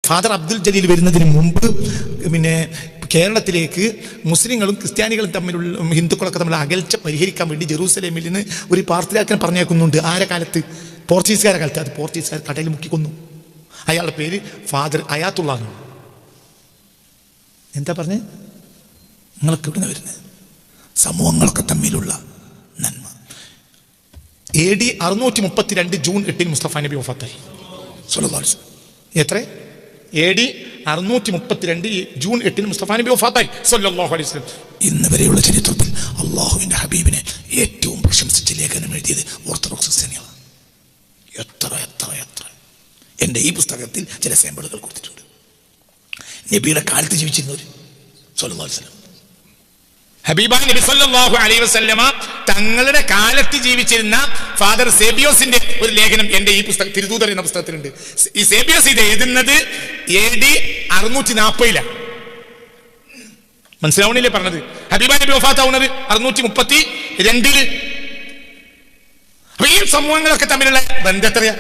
Father Abdul Jaleel വരുന്നതിന് മുമ്പ് കേരളത്തിലേക്ക് മുസ്ലിങ്ങളും ക്രിസ്ത്യാനികളും തമ്മിലുള്ള ഹിന്ദുക്കളൊക്കെ തമ്മിലുള്ള അകൽച്ച പരിഹരിക്കാൻ വേണ്ടി ജെറൂസലേമിൽ നിന്ന് ഒരു പാർട്ടിയാക്കാൻ പറഞ്ഞേക്കുന്നുണ്ട്. ആരെ കാലത്ത്? പോർച്ചുഗീസുകാരുടെ കാലത്ത്. അത് പോർച്ചുഗീസുകാർ കടയിൽ മുക്കിക്കൊന്നു. അയാളുടെ പേര് ഫാദർ അയാത്തുള്ള എന്നാണ്. എന്താ പറഞ്ഞേ? നിങ്ങളൊക്കെ ഇവിടുന്ന് വരുന്നത് സമൂഹങ്ങളൊക്കെ തമ്മിലുള്ള നന്മ. AD 632 ജൂൺ 8 മുസ്തഫ നബി വഫാത്തായി. എത്ര? AD 632 ജൂൺ 8 മുസ്തഫ നബി വഫാത്തായി സല്ലല്ലാഹു അലൈഹി വസല്ലം. ഇന്ന് വരെയുള്ള ചരിത്രത്തിൽ അള്ളാഹുവിൻ്റെ ഹബീബിനെ ഏറ്റവും പ്രശംസിച്ച് ലേഖനം എഴുതിയത് ഓർത്തഡോക്സ് ക്രിസ്ത്യാനികളാണ്. എത്ര എത്ര എത്ര! എൻ്റെ ഈ പുസ്തകത്തിൽ ചില സാമ്പിളുകൾ കൊടുത്തിട്ടുണ്ട്. നബിയുടെ കാലത്ത് ജീവിച്ചിരുന്നവർ സല്ലല്ലാഹു അലൈഹി വസല്ലം, ഹബീബായ നബി സല്ലല്ലാഹു അലൈഹി വസല്ലമ തങ്ങളുടെ കാലത്ത് ജീവിച്ചിരുന്ന ഫാദർ സേബിയോസിന്റെ ഒരു ലേഖനം എൻ്റെ ഈ പുസ്തകം തിരുദൂതർ എന്ന പുസ്തകത്തിലുണ്ട്. ഈ സേബിയോസ് ഇത് എഴുതുന്നത് AD 640 മനസ്സിലാവണില്ലേ പറഞ്ഞത്? ഹബീബായ നബി വഫാത്താവുന്നത് 632. അപ്പൊ ഈ സമൂഹങ്ങളൊക്കെ തമ്മിലുള്ള ബന്ധം എത്രയാ?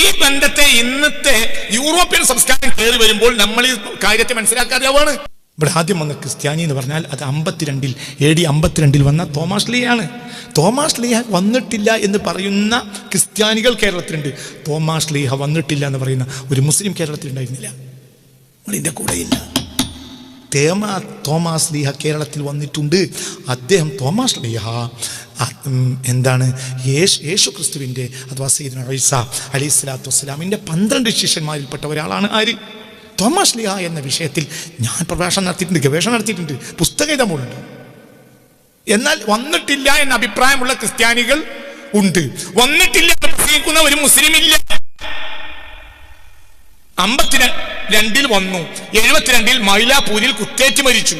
ഈ ബന്ധത്തെ ഇന്നത്തെ യൂറോപ്യൻ സംസ്കാരം കയറി വരുമ്പോൾ നമ്മൾ ഈ കാര്യത്തെ മനസ്സിലാക്കാതെയാവാണ്. ഇവിടെ ആദ്യം വന്ന ക്രിസ്ത്യാനി എന്ന് പറഞ്ഞാൽ അത് 52 AD 52 വന്ന തോമാസ് ലീഹയാണ്. തോമാസ് ലീഹ വന്നിട്ടില്ല എന്ന് പറയുന്ന ക്രിസ്ത്യാനികൾ കേരളത്തിലുണ്ട്. തോമാസ് ലീഹ വന്നിട്ടില്ല എന്ന് പറയുന്ന ഒരു മുസ്ലിം കേരളത്തിലുണ്ടായിരുന്നില്ല. നമ്മളിൻ്റെ കൂടെയില്ല. തോമാസ് ലീഹ കേരളത്തിൽ വന്നിട്ടുണ്ട്. അദ്ദേഹം തോമാസ് ലീഹ എന്താണ് യേശു ക്രിസ്തുവിൻ്റെ അഥവാ സയ്യിദുനാ ഈസാ അലൈഹിസ്സലാത്തു വസ്സലാമിൻ്റെ 12 ശിഷ്യന്മാരിൽപ്പെട്ട ഒരാളാണ്. ആര്? തോമാസ് ലീഹ എന്ന വിഷയത്തിൽ ഞാൻ പ്രഭാഷണം നടത്തിയിട്ടുണ്ട്, ഗവേഷണം നടത്തിയിട്ടുണ്ട്, പുസ്തകം എഴുതാമുണ്ട്. എന്നാൽ വന്നിട്ടില്ല എന്ന അഭിപ്രായമുള്ള ക്രിസ്ത്യാനികൾ ഉണ്ട്. വന്നിട്ടില്ല എന്ന് പ്രസംഗിക്കുന്ന ഒരു മുസ്ലിം ഇല്ല. 52 വന്നു, 72 മൈലാപ്പൂരിൽ കുത്തേറ്റ് മരിച്ചു.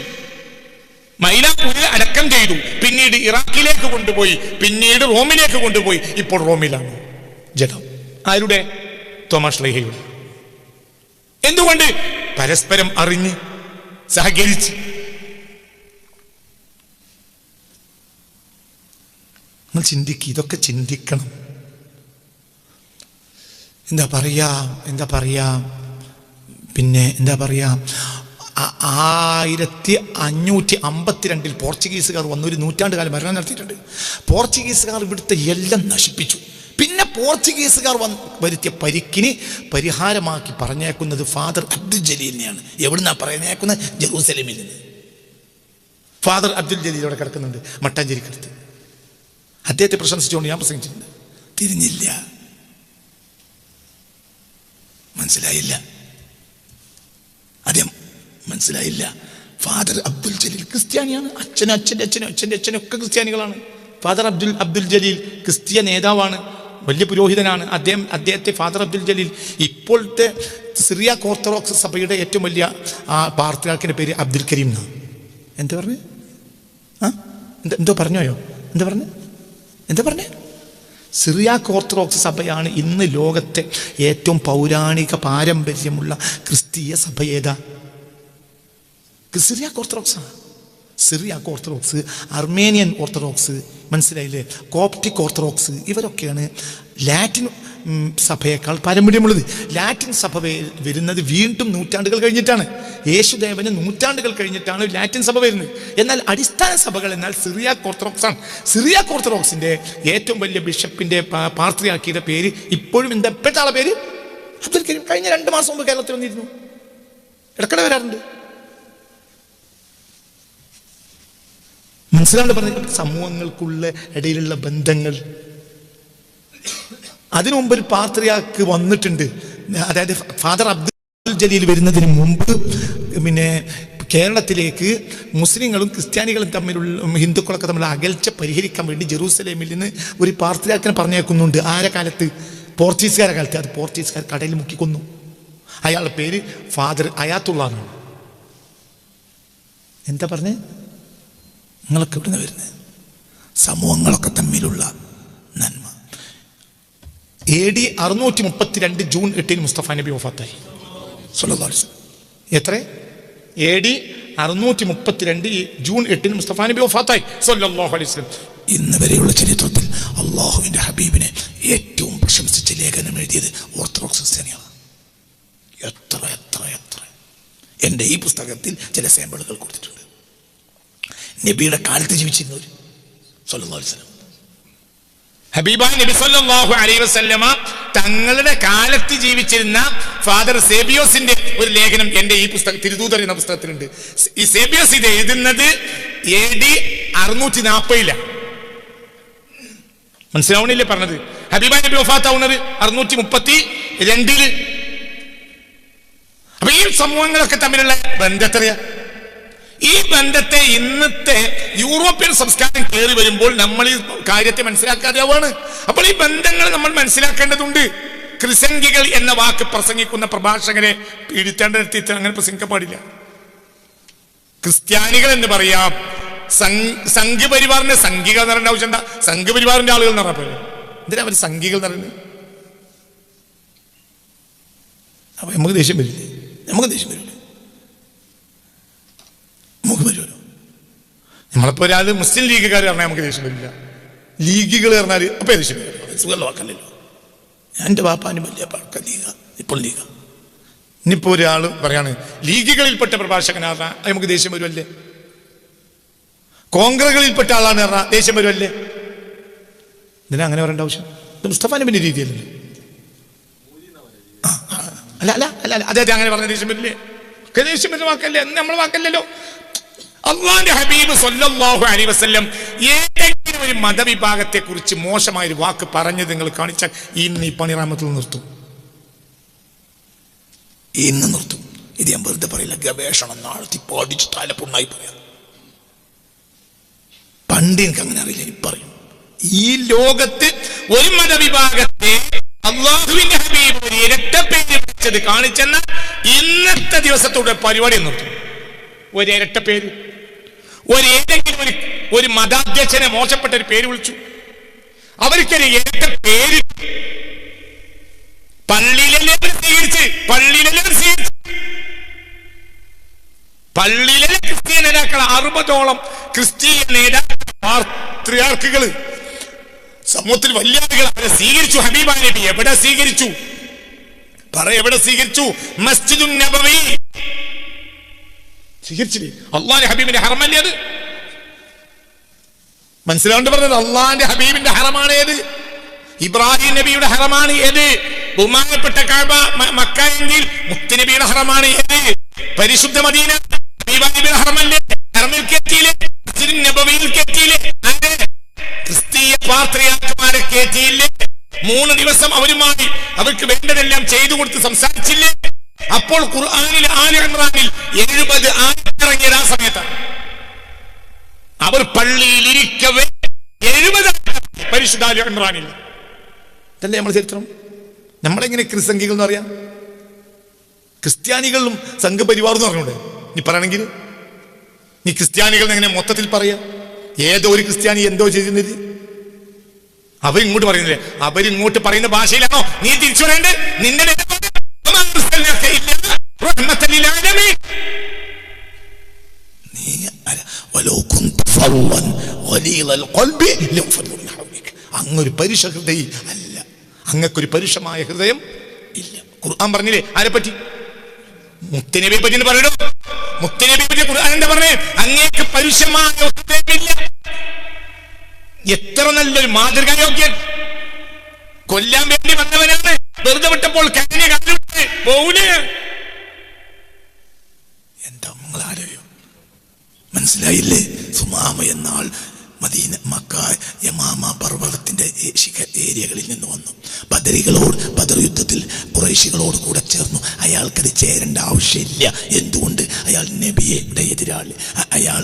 മൈലാപ്പൂരിൽ അടക്കം ചെയ്തു. പിന്നീട് ഇറാഖിലേക്ക് കൊണ്ടുപോയി, പിന്നീട് റോമിലേക്ക് കൊണ്ടുപോയി. ഇപ്പോൾ റോമിലാണ് ജഡം. ആരുടെ? തോമാസ് ലീഹയുടെ. എന്തുകൊണ്ട്? പരസ്പരം അറിഞ്ഞ് സഹകരിച്ച്. നമ്മൾ ചിന്തിക്കുക, ഇതൊക്കെ ചിന്തിക്കണം. എന്താ പറയാ 1552 പോർച്ചുഗീസുകാർ വന്ന് ഒരു നൂറ്റാണ്ടുകാലം ഭരണം നടത്തിയിട്ടുണ്ട്. പോർച്ചുഗീസുകാർ ഇവിടുത്തെ എല്ലാം നശിപ്പിച്ചു. പിന്നെ പോർച്ചുഗീസുകാർ വരുത്തിയ പരിക്കിന് പരിഹാരമാക്കി പറഞ്ഞേക്കുന്നത് ഫാദർ അബ്ദുൽ ജലീലിനെയാണ്. എവിടുന്നാ പറഞ്ഞേക്കുന്നത്? ജെറൂസലേമിൽ നിന്ന്. ഫാദർ അബ്ദുൽ ജലീൽ അവിടെ കിടക്കുന്നുണ്ട്, മട്ടാഞ്ചേരിക്കടുത്ത്. അദ്ദേഹത്തെ പ്രശംസിച്ചുകൊണ്ട് ഞാൻ പ്രസംഗിച്ചിട്ടുണ്ട്. തിരിഞ്ഞില്ല, മനസ്സിലായില്ല. അദ്ദേഹം മനസ്സിലായില്ല. ഫാദർ അബ്ദുൽ ജലീൽ ക്രിസ്ത്യാനിയാണ്. അച്ഛനും ഒക്കെ ക്രിസ്ത്യാനികളാണ്. ഫാദർ അബ്ദുൽ ജലീൽ ക്രിസ്ത്യ നേതാവാണ്, വലിയ പുരോഹിതനാണ്. അദ്ദേഹത്തെ ഫാദർ അബ്ദുൽ ജലീൽ ഇപ്പോഴത്തെ സിറിയാക് ഓർത്തഡോക്സ് സഭയുടെ ഏറ്റവും വലിയ പാർട്ടിയാക്കിൻ്റെ പേര് അബ്ദുൽ കരീം എന്നാണ്. എന്താ പറഞ്ഞു? എന്തോ പറഞ്ഞോയോ? എന്താ പറഞ്ഞേ? സിറിയാക് ഓർത്തഡോക്സ് സഭയാണ് ഇന്ന് ലോകത്തെ ഏറ്റവും പൗരാണിക പാരമ്പര്യമുള്ള ക്രിസ്തീയ സഭ. ഏതാ? സിറിയാക് ഓർത്തഡോക്സാണ്. സിറിയാക് ഓർത്തഡോക്സ്, അർമേനിയൻ ഓർത്തഡോക്സ്, മനസ്സിലായില്ലേ, കോപ്റ്റിക് ഓർത്തഡോക്സ്, ഇവരൊക്കെയാണ് ലാറ്റിൻ സഭയേക്കാൾ പാരമ്പര്യമുള്ളത്. ലാറ്റിൻ സഭ വരുന്നത് വീണ്ടും നൂറ്റാണ്ടുകൾ കഴിഞ്ഞിട്ടാണ്. യേശുദേവന് നൂറ്റാണ്ടുകൾ കഴിഞ്ഞിട്ടാണ് ലാറ്റിൻ സഭ വരുന്നത്. എന്നാൽ അടിസ്ഥാന സഭകൾ എന്നാൽ സിറിയാക് ഓർത്തഡോക്സാണ്. സിറിയാക് ഓർത്തഡോക്സിൻ്റെ ഏറ്റവും വലിയ ബിഷപ്പിൻ്റെ പാർട്ടിയാക്കിയുടെ പേര് ഇപ്പോഴും എപ്പോഴത്തെ ആളെ പേര്? അബ്ദുൽ കരീം. കഴിഞ്ഞ 2 മാസം മുമ്പ് കേരളത്തിൽ വന്നിരുന്നു, ഇടയ്ക്കിടെ വരാറുണ്ട്. മനസ്സിലാണ്ട് പറഞ്ഞ സമൂഹങ്ങൾക്കുള്ള ഇടയിലുള്ള ബന്ധങ്ങൾ. അതിനു മുമ്പ് ഒരു പാത്രിയാർക്ക് വന്നിട്ടുണ്ട്. അതായത് ഫാദർ അബ്ദുൽ ജലീൽ വരുന്നതിന് മുമ്പ് കേരളത്തിലേക്ക് മുസ്ലിങ്ങളും ക്രിസ്ത്യാനികളും തമ്മിലുള്ള ഹിന്ദുക്കളൊക്കെ തമ്മിലുള്ള അകൽച്ച പരിഹരിക്കാൻ വേണ്ടി ജെറൂസലേമിൽ നിന്ന് ഒരു പാർട്ടിയാക്കിനെ പറഞ്ഞേക്കുന്നുണ്ട്. ആരെ കാലത്ത്? പോർച്ചുഗീസുകാരുടെ കാലത്ത്. അത് പോർച്ചുഗീസുകാർ കടയിൽ മുക്കിക്കൊന്നു. അയാളുടെ പേര് ഫാദർ അയാത്തുള്ള എന്നാണ്. എന്താ പറഞ്ഞേ? നിങ്ങളൊക്കെ ഇവിടുന്ന് വരുന്നത് സമൂഹങ്ങളൊക്കെ തമ്മിലുള്ള നന്മ. AD 632 ജൂൺ 8 മുസ്തഫ നബി വഫാത്തായി സല്ലല്ലാഹു അലൈഹി വസല്ലം. എത്ര? AD 632 ജൂൺ 8 മുസ്തഫ നബി വഫാത്തായി സല്ലല്ലാഹു അലൈഹി വസല്ലം. ഇന്ന് വരെയുള്ള ചരിത്രത്തിൽ അള്ളാഹുവിൻ്റെ ഹബീബിനെ ഏറ്റവും പ്രശംസിച്ച് ലേഖനം എഴുതിയത് ഓർത്തഡോക്സ് ക്രിസ്ത്യാനികളാണ്. എത്ര എൻ്റെ ഈ പുസ്തകത്തിൽ ചില സാമ്പിളുകൾ കൊടുത്തിട്ടുണ്ട്. നബിയുടെ കാലത്ത് ജീവിച്ചിരുന്നവർ സല്ലല്ലാഹു അലൈഹി വസല്ലം, ഹബീബായ നബി സല്ലല്ലാഹു അലൈഹി വസല്ലമ തങ്ങളുടെ കാലത്ത് ജീവിച്ചിരുന്ന ഫാദർ സേബിയോസിന്റെ ഒരു ലേഖനം എൻ്റെ ഈ പുസ്തകം തിരുദൂതർ എന്ന പുസ്തകത്തിലുണ്ട്. ഈ സേബിയോസ് ഇത് എഴുതുന്നത് AD 640. മനസ്സിലാവണില്ലേ പറഞ്ഞത്? ഹബീബായ നബി വഫാത്താവുന്നത് 632. അപ്പൊ ഈ സമൂഹങ്ങളൊക്കെ തമ്മിലുള്ള ബന്ധത്തെറിയ, ഈ ബന്ധത്തെ ഇന്നത്തെ യൂറോപ്യൻ സംസ്കാരം കയറി വരുമ്പോൾ നമ്മൾ ഈ കാര്യത്തെ മനസ്സിലാക്കാതെയാണ്. അപ്പോൾ ഈ ബന്ധങ്ങൾ നമ്മൾ മനസ്സിലാക്കേണ്ടതുണ്ട്. ക്രിസംഗികൾ എന്ന വാക്ക് പ്രസംഗിക്കുന്ന പ്രഭാഷകരെ പീഡിത്തേണ്ടടുത്ത് അങ്ങനെ പ്രസംഗിക്കാൻ പാടില്ല. ക്രിസ്ത്യാനികൾ എന്ന് പറയാം. സംഘപരിവാറിന്റെ സംഘികൾ എന്ന് പറയേണ്ട ആവശ്യം എന്താ? സംഘപരിവാറിന്റെ ആളുകൾ എന്ന് പറഞ്ഞ പോലെ എന്തിനാ അവർ സംഘികൾ എന്ന് പറയുന്നത്? അപ്പൊ നമുക്ക് ദേഷ്യം വരില്ലേ? നമുക്ക് ദേഷ്യം വരില്ലേ? നമുക്ക് വരുമല്ലോ. നമ്മളിപ്പോ ഒരാൾ മുസ്ലിം ലീഗുകാർ പറഞ്ഞാൽ നമുക്ക് ദേഷ്യം വരില്ല. ലീഗുകൾ പറഞ്ഞാൽ അപ്പൊ ദേഷ്യം വരില്ല. സുഖമുള്ള വാക്കല്ലല്ലോ. ഞാൻ എൻ്റെ വാപ്പാനും വലിയ പഴക്ക ലീഗ, ഇപ്പോൾ ലീഗ. ഇനിയിപ്പോ ഒരാൾ പറയാണ് ലീഗുകളിൽപ്പെട്ട പ്രഭാഷകനാണ്, നമുക്ക് ദേഷ്യം വരുമല്ലേ? കോൺഗ്രസുകളിൽപ്പെട്ട ആളാണ് പറഞ്ഞാൽ ദേഷ്യം വരുമല്ലേ? ഇതിനാ അങ്ങനെ പറയേണ്ട ആവശ്യം? ഇത് മുസ്തഫ നബിന്റെ രീതിയല്ലേ? അല്ല അല്ല അല്ല അല്ല അതെ അങ്ങനെ പറഞ്ഞ ദേഷ്യം വരില്ലേ? ദേഷ്യം വരുന്ന വാക്കല്ലേ? നമ്മൾ വാക്കല്ലല്ലോ. അള്ളാന്റെ ഹബീബ് സല്ലല്ലാഹു അലൈഹി വസല്ലം ഏതെങ്കിലും ഒരു മതവിഭാഗത്തെ കുറിച്ച് മോശമായൊരു വാക്ക് പറഞ്ഞത് നിങ്ങൾ കാണിച്ചാൽ ഇന്ന് ഈ പണി റഹ്മത്തിൽ നിർത്തും. ഇന്ന് നിർത്തും. ഇത് ഞാൻ വെറുതെ പറയില്ല, ഗവേഷണം നടത്തി പഠിച്ച് തലപ്പുണ്ണായി പറയാം. പണ്ട് എനിക്ക് അങ്ങനെ അറിയില്ല, ഇനി പറയും. ഈ ലോകത്ത് ഒരു മതവിഭാഗത്തെ അള്ളാഹുവിന്റെ ഹബീബ് ഒരു ഇരട്ടപ്പേര് വിളിച്ചത് കാണിച്ചെന്ന ഇന്നത്തെ ദിവസത്തോടെ പരിപാടി നിർത്തും. ഒരു ഇരട്ടപ്പേര്, ഏതെങ്കിലും ഒരു മതാധ്യക്ഷനെ മോശപ്പെട്ട ഒരു പേര് വിളിച്ചു, അവർക്കൊരു ഇരട്ട പേര് പള്ളിയിലെ ക്രിസ്ത്യൻ നേതാക്കൾ 60ഓളം ക്രിസ്തീയ നേതാക്കൾ സമൂഹത്തിൽ വലിയ ആളുകൾ അവരെ സ്വീകരിച്ചു. ഹബീബായ നബി എവിടെ സ്വീകരിച്ചു? എവിടെ സ്വീകരിച്ചു? മസ്ജിദുൻ നബവി സ്വീകരിച്ചില്ലേ? അള്ളാന്റെ ഹബീബിന്റെ ഹറമല്ലേ അത്? മനസ്സിലാണ്ട് പറഞ്ഞത് അള്ളാന്റെ ഹബീബിന്റെ ഹറമാണ് ഏത്? ഇബ്രാഹിം നബിയുടെ ഹറമാണ് ഏത്? ബഹുമാനപ്പെട്ട കഅബ മക്ക എങ്കിൽ മുത്തുനബിയുടെ ഹറമാണ് ഏത്? പരിശുദ്ധ മദീന ഹബീബിന്റെ ഹറമല്ലേ? ഹറമിൽ കയറ്റിയില്ലേ? മസ്ജിദുൻ നബവിയിൽ കയറ്റിയില്ലേ? ക്രിസ്തീയ പാത്രിയാർമാരെ കയറ്റിയില്ലേ? 3 ദിവസം അവരുമായി അവർക്ക് വേണ്ടതെല്ലാം ചെയ്തു കൊടുത്ത് സംസാരിച്ചില്ലേ? അപ്പോൾ ഖുർആനിൽ ആലി ഇംറാനിൽ 70 ആയത്ത് ഇറങ്ങിയത് ആ സമയത്താണ്. അവർ പള്ളിയിൽ ഇരിക്കവേ 70 പരിശുദ്ധ ആലി ഇംറാനിൽ. ഇതല്ലേ നമ്മുടെ ചരിത്രം? നമ്മളെങ്ങനെ ക്രിസംഗികൾ എന്ന് പറയാം? ക്രിസ്ത്യാനികളും സംഘപരിവാറും എന്ന് പറഞ്ഞൂടെ? നീ പറയണമെങ്കിൽ നീ ക്രിസ്ത്യാനികൾ എങ്ങനെ മൊത്തത്തിൽ പറയാ? ഏതോ ഒരു ക്രിസ്ത്യാനി എന്തോ ചെയ്യുന്നത് അവരിങ്ങോട്ട് പറയുന്നില്ലേ? അവരിങ്ങോട്ട് പറയുന്ന ഭാഷയിലാണോ നീ തിരിച്ചു പറയേണ്ടത്? നിന്റെ അങ്ങൊരു പരുഷ ഹൃദയം അല്ല, അങ്ങക്കൊരു പരുഷമായ ഹൃദയം ഇല്ല. ഖുർആൻ പറഞ്ഞില്ലേ ആരെ പറ്റി? മുത്തുനബിയെ പറ്റി പറയണോ? മുത്തുനബിയെ പറ്റി ഖുർആൻ എന്താ പറഞ്ഞേ? അങ്ങേക്ക് പരുഷമായ ഹൃദയമില്ല. എത്ര നല്ലൊരു മാതൃകായോഗ്യൻ! കൊല്ലാൻ വേണ്ടി വന്നവനാണ്, വെറുതെ വിട്ടപ്പോൾ പോകൂലേ? എന്താ നിങ്ങൾ ആരെയോ മനസ്സിലായില്ലേ? സുമാമ എന്നാൾ മദീന മക്ക യമാമ പർവ്വതത്തിന്റെ ഏരിയകളിൽ നിന്ന് വന്നു. ബദർ യുദ്ധത്തിൽ ഖുറൈശികളോട് കൂടെ ചേർന്നു. അയാൾക്കത് ചേരേണ്ട ആവശ്യമില്ല. എന്തുകൊണ്ട്? അയാൾ നബിയുടെ എതിരാളി. അയാൾ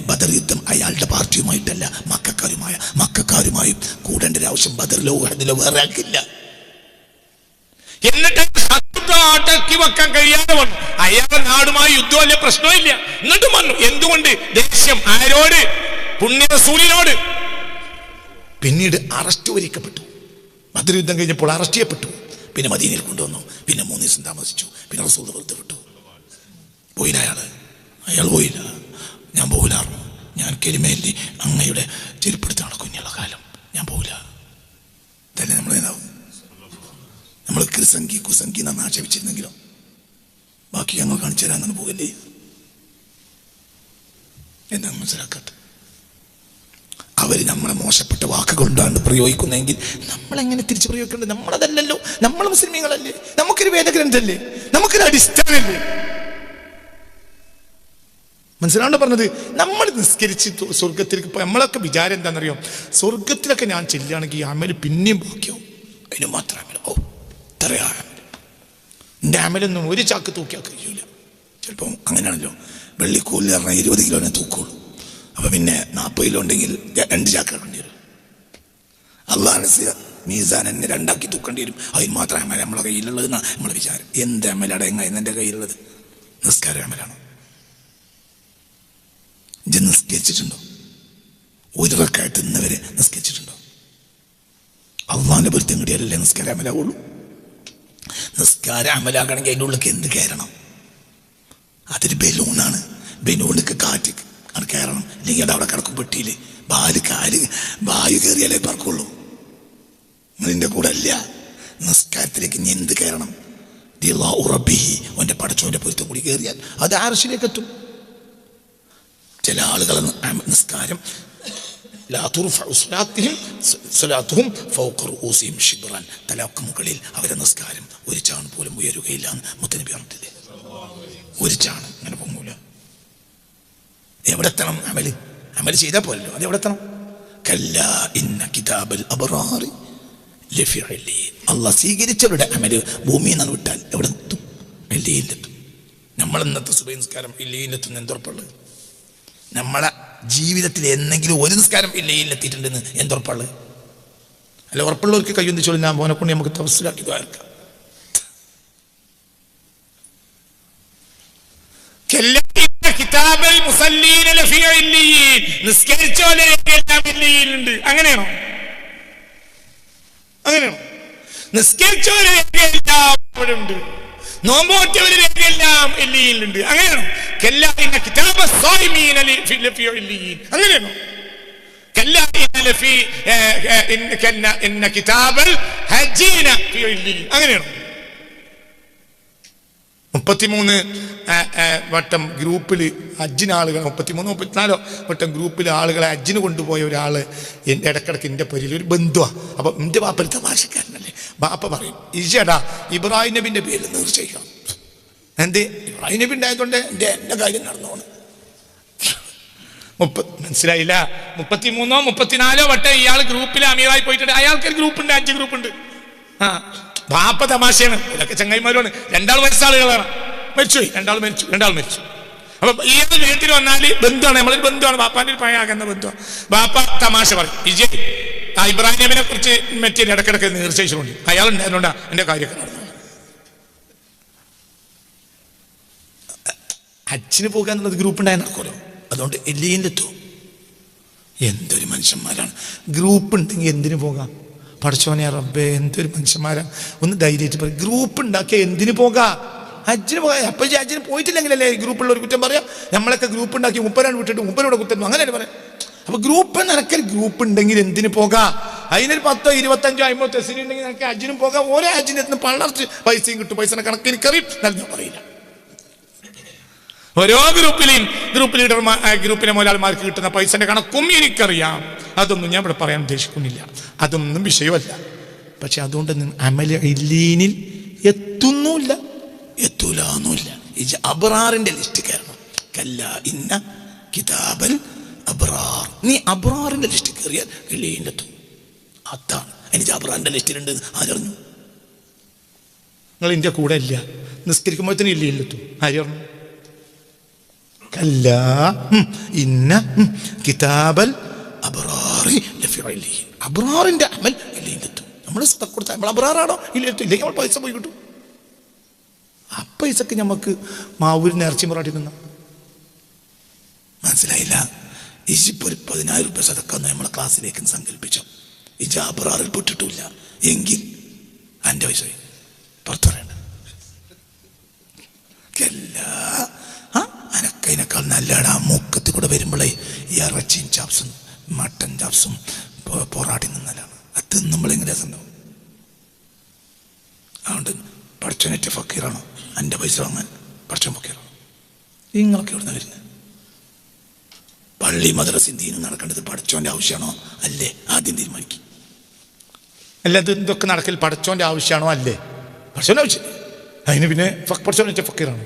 ബദർ യുദ്ധം അയാളുടെ പാർട്ടിയുമായിട്ടല്ല, മക്കക്കാരുമായും കൂടേണ്ട ഒരു ആവശ്യം ബദറിലോ ഉഹദിലോ വേറെ ആൾക്കില്ല. എന്നിട്ട് അടക്കി വെക്കാൻ കഴിയാതെ വന്നു. അയാളുടെ നാടുമായി യുദ്ധമല്ല, പ്രശ്നമില്ല. എന്നിട്ടും വന്നു. എന്തുകൊണ്ട്? ദേഷ്യം. ആരോട്? പുണ്യ റസൂലിനോട്. പിന്നീട് അറസ്റ്റ് വരിക്കപ്പെട്ടു. ബദർ യുദ്ധം കഴിഞ്ഞപ്പോൾ അറസ്റ്റ് ചെയ്യപ്പെട്ടു. പിന്നെ മദീനയിൽ കൊണ്ടുവന്നു. പിന്നെ 3 ദിവസം താമസിച്ചു. പിന്നെ റസൂൽ വെറുതെ വിട്ടു. പോയില്ല അയാൾ പോയില്ല. ഞാൻ പോകില്ലായിരുന്നു. ഞാൻ കെലിമേലി അങ്ങയുടെ ചെരുപ്പെടുത്താണ് കുഞ്ഞുള്ള കാലം. ഞാൻ പോകില്ല. തന്നെ നമ്മൾ നേതാവ്. നമ്മൾ കുസംഗി എന്ന് ആക്ഷേപിച്ചിരുന്നെങ്കിലും ബാക്കി ഞങ്ങൾ കാണിച്ചു തരാൻ പോകല്ലേ? എന്താ മനസ്സിലാക്കാത്ത? അവർ നമ്മളെ മോശപ്പെട്ട വാക്കുകൊണ്ടാണ് പ്രയോഗിക്കുന്നതെങ്കിൽ നമ്മളെങ്ങനെ തിരിച്ചു പ്രയോഗിക്കേണ്ടത്? നമ്മളതല്ലല്ലോ, നമ്മൾ മുസ്ലിമീങ്ങളല്ലേ, നമുക്കൊരു വേദഗ്രന്ഥല്ലേ, നമുക്കൊരു അടിസ്ഥാനല്ലേ? മനസ്സിലാണ്ട് പറഞ്ഞത്? നമ്മൾ നിസ്കരിച്ച് സ്വർഗത്തിലേക്ക് പോയി നമ്മളൊക്കെ വിചാരം എന്താണെന്നറിയോ? സ്വർഗത്തിലൊക്കെ ഞാൻ ചെല്ലുകയാണെങ്കിൽ അമൽ പിന്നെയും ബാക്കിയാവും. അതിന് മാത്രം അമൽ. ഓ ഇത്രയാ അമൽ, എൻ്റെ അമലൊന്നും ഒരു ചാക്ക് തൂക്കിയാൽ കഴിയൂല. ചിലപ്പം അങ്ങനെയാണല്ലോ, വെള്ളിക്കൂലിൽ പറഞ്ഞാൽ 20 കിലോനെ തൂക്കുള്ളൂ. അപ്പം പിന്നെ 40 കിലോ ഉണ്ടെങ്കിൽ 2 ചാക്ക് ഇറക്കേണ്ടി വരും. അള്ളാഹ് മീസാൻ എന്നെ 2 ആക്കി തൂക്കേണ്ടി വരും. അതിന് മാത്രം അമൽ നമ്മളെ കയ്യിലുള്ളതെന്നാണ് നമ്മളെ വിചാരം. എന്ത് അമലടങ്ങ എന്നെ കയ്യിലുള്ളത്? നിസ്കാര അമലാണ്. നിസ്കരിച്ചിട്ടുണ്ടോ? ഒരു റക്അത്ത് ഇന്നവരെ നിസ്കരിച്ചിട്ടുണ്ടോ? അള്ളാഹിന്റെ പൊരുത്തം കിട്ടിയാലല്ലേ നിസ്കാരം അമലാവുള്ളൂ. നിസ്കാരം അമലാകണമെങ്കിൽ അതിൻ്റെ ഉള്ളിലേക്ക് എന്ത് കയറണം? അതൊരു ബലൂണാണ്. ബലൂണിക്ക് കാറ്റ് അത് കയറണം, അല്ലെങ്കിൽ അത് അവിടെ കിടക്കും പെട്ടിയിൽ. വായു കയറിയാലേ പറക്കുള്ളൂ. നിങ്ങളുടെ കൂടെ അല്ല. നിസ്കാരത്തിലേക്ക് ഇനി എന്ത് കയറണം? അവൻ്റെ പടച്ചോൻ്റെ പൊരുത്തം കൂടി കയറിയാൽ അത് അർശിലേക്ക് എത്തും. ചില ആളുകൾ നിസ്കാരം തലക്ക് മുകളിൽ അവരെ നിസ്കാരം ഒരു ചാൺ പോലും ഉയരുകയില്ല മുത്തനബി പറഞ്ഞില്ലേ? ഒരു ചാണ് അങ്ങനെ പൊങ്ങൂല. എവിടെ എത്തണം? അമൽ ചെയ്താൽ പോലല്ലോ, അത് എവിടെ എത്തണം? കല്ലാ ഇന്ന കിതാബൽ അബ്റാറി ലഫീ ഇല്ലീൻ. അള്ളാഹ് സ്വീകരിച്ചവരുടെ അമല് ഭൂമിയിൽ നിന്ന് വിട്ടാൽ എവിടെ എത്തും? ഇല്ലീനിലെത്തും. നമ്മൾ ഇന്നത്തെ സുബഹി നിസ്കാരം ഇല്ലീനിലെത്തുന്ന എന്തുറപ്പുള്ളത്? നമ്മളെ ജീവിതത്തിൽ എന്തെങ്കിലും ഒരു നിസ്കാരം ഇല്ലീനിലെത്തിയിട്ടുണ്ടെന്ന് എന്തുറപ്പുള്ളത്? അല്ല, ഉറപ്പുള്ളവർക്ക് കയ്യൊന്ന് ചൊല്ലി ഞാൻ മോനെ കൊണ്ട് നമുക്ക് തവസ്സുലാക്കി ദ്വാരക്കാം. അങ്ങനെയാണോ? നിസ്കരിച്ചവരെ ഉണ്ട്, നോമ്പോറ്റവരെ എല്ലാം എല്ലിയിലുണ്ട്. അങ്ങനെയാണോ? അങ്ങനെയാണോ? അങ്ങനെയാണോ? 33 വട്ടം ഗ്രൂപ്പിൽ ഹജ്ജിന് ആളുകൾ 34 വട്ടം ഗ്രൂപ്പിൽ ആളുകളെ ഹജ്ജിന് കൊണ്ടുപോയ ഒരാള് എൻ്റെ ഇടക്കിടക്ക് എൻ്റെ പരിയിൽ ഒരു ബന്ധുവാ. അപ്പം എൻ്റെ ബാപ്പ തമാശക്കാരനല്ലേ, ബാപ്പ പറയും ഈശടാ ഇബ്രാഹിം നബിൻ്റെ പേരിൽ തീർച്ചയായും. എന്ത് ഇബ്രാഹിം നബി ഉണ്ടായതുകൊണ്ട് എൻ്റെ കാര്യം നടന്നോണ്. മനസ്സിലായില്ല? 33 34 വട്ടം ഇയാൾ ഗ്രൂപ്പിൽ അമീറായി പോയിട്ടുണ്ട്. അയാൾക്ക് ഗ്രൂപ്പുണ്ട്, 5 ഗ്രൂപ്പുണ്ട്. ബാപ്പ തമാശയാണ്. ഇതൊക്കെ ചങ്ങായിമാരുമാണ്. 2 വയസ്സാളുകളാണ്. മരിച്ചുപോയി, 2 മരിച്ചു. അപ്പൊ ഏത് വീട്ടിൽ വന്നാല് ബന്ധുവാണ്, നമ്മളൊരു ബന്ധുവാണ്, ബാപ്പാന്റെ ഒരു പഴയാകുന്ന ബന്ധുവാണ്. ബാപ്പ തമാശ പറയും വിജയ് ഇബ്രാഹിം നബിനെ കുറിച്ച് മറ്റേ ഇടക്കിടക്ക് നിർച്ചയിച്ചുകൊണ്ട് അയാൾ ഉണ്ടായതുകൊണ്ടാ എന്റെ കാര്യമൊക്കെ നടന്നു. ഹജ്ജിന് പോകാൻ എന്നുള്ളത് ഗ്രൂപ്പ് ഉണ്ടായി നടക്കുമല്ലോ, അതുകൊണ്ട് എല്ലിയിലെത്തും. എന്തൊരു മനുഷ്യന്മാരാണ്. ഗ്രൂപ്പ് ഉണ്ടെങ്കിൽ എന്തിനു പോകാം? പഠിച്ചോനെ റബ്ബേ എന്തൊരു മനുഷ്യന്മാരാണ്. ഒന്ന് ധൈര്യമായിട്ട് പറയും. ഗ്രൂപ്പ് ഉണ്ടാക്കിയ എന്തിനു പോകാം? ഹജ്ജിന് പോകാം. അപ്പം ഹജ്ജിന് പോയിട്ടില്ലെങ്കിലല്ലേ ഗ്രൂപ്പുള്ള ഒരു കുറ്റം പറയാം. നമ്മളൊക്കെ ഗ്രൂപ്പ് ഉണ്ടാക്കി 30 വിട്ടിട്ട് 30 കുറ്റം അങ്ങനെയല്ലേ പറയാം. അപ്പൊ ഗ്രൂപ്പ് നിനക്കൊരു ഗ്രൂപ്പ് ഉണ്ടെങ്കിൽ എന്തിനു പോകാം? അതിനൊരു 10, 25, 50 തെസ്സിന് ഉണ്ടെങ്കിൽ നിനക്ക് ഹജ്ജിനും പോകാം. ഓരോ ഹജ്ജിന് എത്തുന്ന പള്ളർച്ച് പൈസയും കിട്ടും. പൈസ കണക്ക് എനിക്കറിയും, നൽകാൻ പറയില്ല. ഓരോ ഗ്രൂപ്പ് ലീഡർമാർ ഗ്രൂപ്പിലെ മുതലാളിമാർക്ക് കിട്ടുന്ന പൈസന്റെ കണക്കും എനിക്കറിയാം. അതൊന്നും ഞാൻ ഇവിടെ പറയാൻ ഉദ്ദേശിക്കുന്നില്ല, അതൊന്നും വിഷയമല്ല. പക്ഷെ അതുകൊണ്ട് അമല ഇല്ലീനിൽ എത്തുന്നില്ല, എത്തൂലെന്നില്ല. അബ്റാറിന്റെ ലിസ്റ്റ് കയറണം. കല്ല ഇന്ന കിതാബൽ അബ്റാർ. നീ അബ്റാറിന്റെ ലിസ്റ്റ് കയറിയാൽ ഇല്ലീനിലെത്തും. അതാണ് എനിക്ക് അബ്റാറിന്റെ ലിസ്റ്റിലുണ്ട്. ആരറിഞ്ഞു? നിങ്ങൾ എൻ്റെ കൂടെ ഇല്ല, നിസ്കരിക്കുമ്പോഴത്തേനും ഇല്ലീനിലെത്തും. ആരറിഞ്ഞു? കല്ല ഇന്ന കിതാബൽ അബ്റാറി ലഫീ ഇല്ലീൻ. അബ്റാറിന്റെ അമൽ ഇല്ലീനിലെത്തും. നമ്മൾ സദഖ കൊടുത്താൽ നമ്മൾ അബ്റാറാണോ? ഇല്ലെത്തും. ഇല്ലെങ്കിൽ നമ്മൾ പൈസ പോയി കിട്ടും. ആ പൈസക്ക് നമുക്ക് മാവൂരിന് ഇറച്ചി പൊറാട്ടി തിന്നാം. മനസ്സിലായില്ല? ഇജിപ്പോൾ 10,000 രൂപ സദഖ നമ്മളെ ക്ലാസ്സിലേക്ക് സങ്കല്പിച്ചു. ഇജ് അബ്റാറിൽ പെട്ടിട്ടില്ല എങ്കിൽ എൻ്റെ പൈസ പുറത്തു പറയണ്ട. അനക്കതിനേക്കാൾ നല്ലതാണ് ആ മുക്കത്തിൽ കൂടെ വരുമ്പോഴേ ഇറച്ചിയും ചാപ്സും മട്ടൻ ചാപ്സും പൊറാട്ടി നിന്നാലാണ്. അത് തിന്നുമ്പോഴെങ്ങനെ രസമുണ്ടാവും. അതുകൊണ്ട് പഠിച്ചനേറ്റ ഫക്കീറാണോ എൻ്റെ പൈസ വാങ്ങാൻ? പഠിച്ചോൻ പൊക്കിയാലോ. നിങ്ങളൊക്കെ എവിടെ നിന്ന് വരുന്നത്? പള്ളി മദ്രസ ദീനും നടക്കേണ്ടത് പഠിച്ചോൻ്റെ ആവശ്യമാണോ അല്ലേ? ആദ്യം തീരുമാനിക്കും. അല്ല, ഇത് ഇതൊക്കെ നടക്കൽ പഠിച്ചോൻ്റെ ആവശ്യമാണോ അല്ലേ? പഠിച്ചോൻ്റെ ആവശ്യമില്ല. അതിന് പിന്നെ പഠിച്ചോൻ വെച്ചാൽ ഫക്കീറാണ്.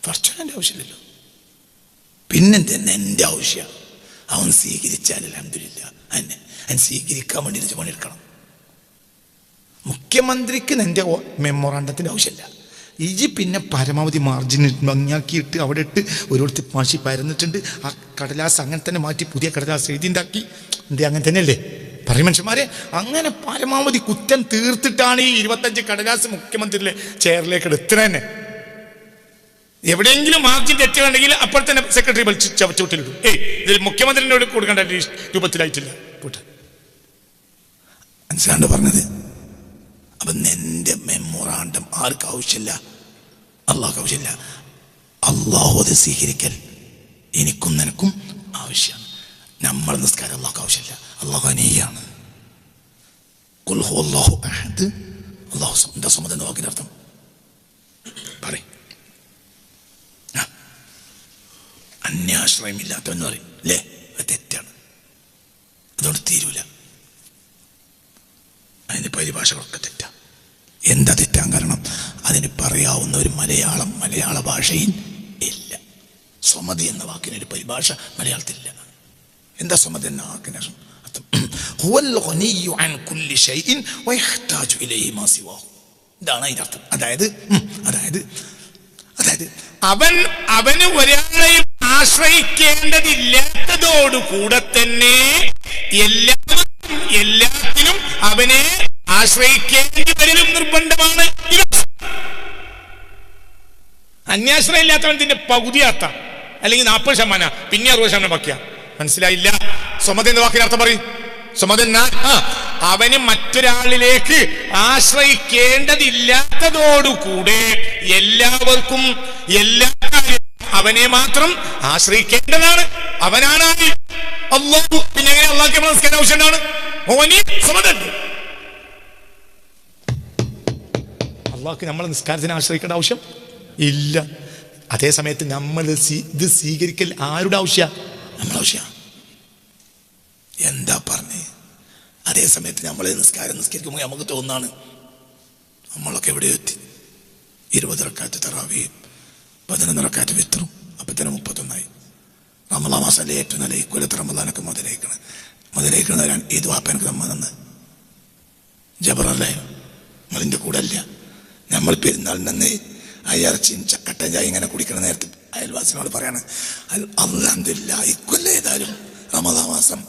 പഠിച്ചോൻ്റെ ആവശ്യമില്ലല്ലോ. പിന്നെന്തെന്നെ എൻ്റെ ആവശ്യമാണ്. അവൻ സ്വീകരിച്ചാൽ അൽഹംദുലില്ലാ. അവൻ സ്വീകരിക്കാൻ വേണ്ടി പണിയെടുക്കണം. മുഖ്യമന്ത്രിക്ക് എൻ്റെ മെമ്മോറാണ്ടത്തിൻ്റെ ആവശ്യമില്ല. ഇജി പിന്നെ പരമാവധി മാർജിൻ ഭംഗിയാക്കിയിട്ട് അവിടെ ഇട്ട് ഒരിടത്ത് മാഷി പരന്നിട്ടുണ്ട്. ആ കടലാസ് അങ്ങനെ തന്നെ മാറ്റി പുതിയ കടലാസ് എഴുതിണ്ടാക്കി. എന്തേ അങ്ങനെ തന്നെയല്ലേ പറയും മനുഷ്യന്മാരെ? അങ്ങനെ പരമാവധി കുറ്റം തീർത്തിട്ടാണ് ഈ 25 കടലാസ് മുഖ്യമന്ത്രിയുടെ ചെയറിലേക്ക് എത്തുന്നത് തന്നെ. എവിടെയെങ്കിലും മാർജിൻ തെറ്റുണ്ടെങ്കിൽ അപ്പോൾ തന്നെ സെക്രട്ടറി വിളിച്ച് ചവച്ചോട്ടിലിടും. ഇതിൽ മുഖ്യമന്ത്രിനോട് കൊടുക്കേണ്ട രൂപത്തിലായിട്ടില്ല. മനസ്സിലാണ്ട് പറഞ്ഞത്? അപ്പൊ നിന്റെ മെമ്മോറാണ്ടം ആർക്ക് ആവശ്യമില്ല? അള്ളാഹ്ക്ക് ആവശ്യമില്ല. അള്ളാഹു അത് സ്വീകരിക്കൽ എനിക്കും നിനക്കും ആവശ്യമാണ്. നമ്മൾ നിസ്കാരം അള്ളാഹ്ക്ക് ആവശ്യമില്ല. അള്ളാഹു അനീയാണ്. ഖുൽ ഹുവല്ലാഹു അഹദ്. അള്ളാഹു എന്താ സമദ് എന്ന വാക്കിന്റെ അർത്ഥം പറയും. അന്യാശ്രയമില്ലാത്തവെന്ന് പറയും അല്ലേ? തെറ്റാണ്. അതുകൊണ്ട് തീരൂല. അതിൻ്റെ പരിഭാഷകളൊക്കെ തെറ്റാ. എന്താ തെറ്റാൻ കാരണം? അതിന് പറയാവുന്ന ഒരു മലയാള ഭാഷയിൽ ഇല്ല. സ്വമതി എന്ന വാക്കിനൊരു പരിഭാഷ മലയാളത്തിലില്ല. എന്താ സ്വമതി എന്ന വാക്കിന് അർത്ഥം? ഇതാണ് അതിൻ്റെ അർത്ഥം. അതായത് അവന് ഒരാളെയും ആശ്രയിക്കേണ്ടതില്ലാത്തതോടുകൂടെ തന്നെ എല്ലാത്തിനും അവനെ ആശ്രയിക്കേണ്ടി വരലും നിർബന്ധമാണ്. അന്യാശ്രയം ഇല്ലാത്തവൻ ഇതിന്റെ പകുതിയാത്ത അല്ലെങ്കിൽ 40%, പിന്നെ 60% ബാക്കിയാ. മനസ്സിലായില്ല? സ്വമത എന്ന വാക്കിന് അർത്ഥം പറയും. സ്വമത അവന് മറ്റൊരാളിലേക്ക് ആശ്രയിക്കേണ്ടതില്ലാത്തതോടുകൂടെ എല്ലാവർക്കും എല്ലാ കാര്യവും അവനെ മാത്രം ആശ്രയിക്കേണ്ടതാണ്. അവനാണ് അല്ലാഹു. പിന്നെ എങ്ങനെ അള്ളാഹ്ക്ക് നമസ്കാരം ആവശ്യമാണ്? അള്ളാഹ്ക്ക് നമ്മൾ നിസ്കാരത്തിന് ആശ്രയിക്കേണ്ട ആവശ്യം ഇല്ല. അതേ സമയത്ത് നമ്മൾ ഇത് സ്വീകരിക്കൽ ആരുടെ ആവശ്യമാണ്? നമ്മളെ ആവശ്യമാണ്. എന്താ പറഞ്ഞേ? അതേ സമയത്ത് നമ്മൾ നിസ്കരിക്കുമ്പോൾ നമുക്ക് തോന്നാണ് നമ്മളൊക്കെ എവിടെയോ എത്തി. 20 റക്അത്ത് തറാവീഹ്, 11 റക്അത്ത് വിത്റും, അപ്പം തന്നെ 31 റമളാൻ മാസമല്ലേ ഏറ്റവും നല്ല ഇക്കൊല്ലത്തെ റമളാനൊക്കെ മുതലേക്കണവരാണ്. ഏത് വാപ്പ എനിക്ക് നമ്മ നിന്ന് ജബറല്ലേ? നിങ്ങളിൻ്റെ കൂടെ അല്ല. നമ്മൾ പെരുന്നാളിന് അയർച്ചയും ചക്കട്ടൻ ചായ ഇങ്ങനെ കുടിക്കണ നേരത്തെ അയൽവാസിനോട് പറയാണ്, അൽഹംദുലില്ലാ ഇക്കൊല്ലം ഏതായാലും റമളാൻ മാസം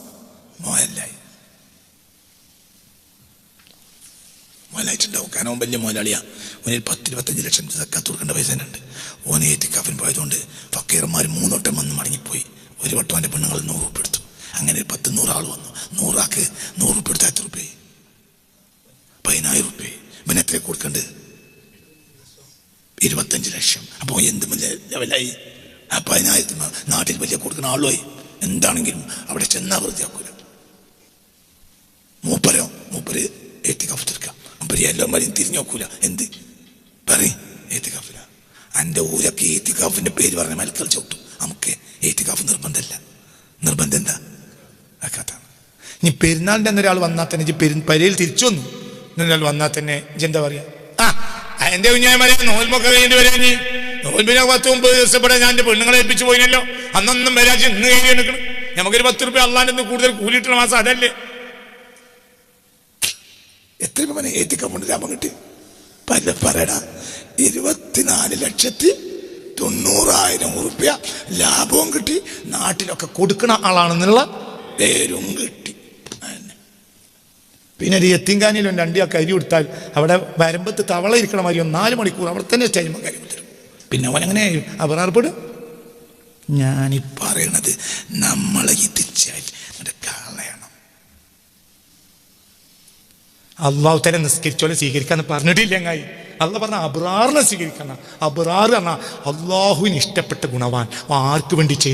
മോലായിട്ടുണ്ടാവും. കാരണം വലിയ മോലാളിയാ. ഓനിൽ 10-25 ലക്ഷം സക്കാത്ത് കൊടുക്കേണ്ട പൈസ തന്നെ ഉണ്ട്. ഓനെ ഇത്തിക്കാഫിന് പോയതുകൊണ്ട് ഫക്കീർമാർ 3 വട്ടം വന്ന് മടങ്ങിപ്പോയി. ഒരു വട്ടം എൻ്റെ പെണ്ണുങ്ങൾ 100 രൂപ എടുത്തു. അങ്ങനെ 10-100 ആൾ വന്നു. 100 ആൾക്ക് 100 രൂപ എടുത്ത് എത്ര രൂപ? 10,000 രൂപ. പിന്നെ എത്ര കൊടുക്കേണ്ടത്? 25 ലക്ഷം. അപ്പോൾ എന്ത് ലെവലായി? ആ 10,000 നാട്ടിൽ വലിയ കൊടുക്കുന്ന ആളുമായി. എന്താണെങ്കിലും അവിടെ ചെന്നാ വൃത്തിയാക്കൂല. മൂപ്പര് ഏത്തിക്കാഫ് തീർക്കാം. മൂപ്പര് എല്ലാവരും തിരിഞ്ഞു നോക്കൂല. എന്ത് പറയും? ഏത്തിക്കാഫില. എൻ്റെ ഊരൊക്കെ ഏത്തിക്കാഫിൻ്റെ പേര് പറഞ്ഞ മലക്കൾ ചവിട്ടും. നമുക്ക് ഏത്തിക്കാഫ് നിർബന്ധമല്ല. നിർബന്ധം എന്താ? അക്കാത്താണ്. ഇനി പെരുന്നാളിൻ്റെ അന്നൊരാൾ വന്നാൽ തന്നെ പരയിൽ തിരിച്ചു വന്നു എന്നൊരാൾ വന്നാൽ തന്നെ എന്താ പറയാ? എൻ്റെ കുഞ്ഞായ്മാരെ നോൽമൊക്കെ കഴിഞ്ഞിട്ട് വരാഞ്ഞ് നോൽമ്പിനെ 10-9 ദിവസം ഞാൻ എൻ്റെ പെണ്ണുങ്ങളെ ഏൽപ്പിച്ചു പോയിനല്ലോ. അന്നൊന്നും വരാച്ച് ഇന്ന് കയറി നിൽക്കണം. നമുക്കൊരു 10 രൂപ അള്ളാൻ്റെ നിന്ന് കൂടുതൽ കൂലിയിട്ടുള്ള മാസം അതല്ലേ? എത്ര രൂപ ഏത്തിക്കാഫുണ്ട് ലാഭം കിട്ടി? പറയടാ. 24,90,000 ഉറുപ്പ്യ ലാഭവും കിട്ടി. നാട്ടിലൊക്കെ കൊടുക്കണ ആളാണെന്നുള്ള പേരും കിട്ടി. പിന്നെ ഒരു യത്തീംഖാനയിലും 2 അരി കൊടുത്താൽ അവിടെ വരമ്പത്ത് തവള ഇരിക്കണ മാതിരി 4 മണിക്കൂർ അവിടെ തന്നെ സ്റ്റേജ് കാര്യം തരും. പിന്നെ അവനങ്ങനെ അപറാർപ്പെടും. ഞാനീ പറയണത് നമ്മളെ ഇതിച്ചാൽ കളയണം. അള്ളാഹു തല നിസ്കരിച്ചോലെ സ്വീകരിക്കാന്ന് പറഞ്ഞിട്ടില്ല. അങ്ങായി അള്ളാഹ് പറഞ്ഞ അബ്റാറിനെ സ്വീകരിക്കണം. അബ്റാർ പറഞ്ഞാൽ അള്ളാഹുവിന് ഇഷ്ടപ്പെട്ട ഗുണവാൻ. ആർക്ക് വേണ്ടി ചെയ്തു?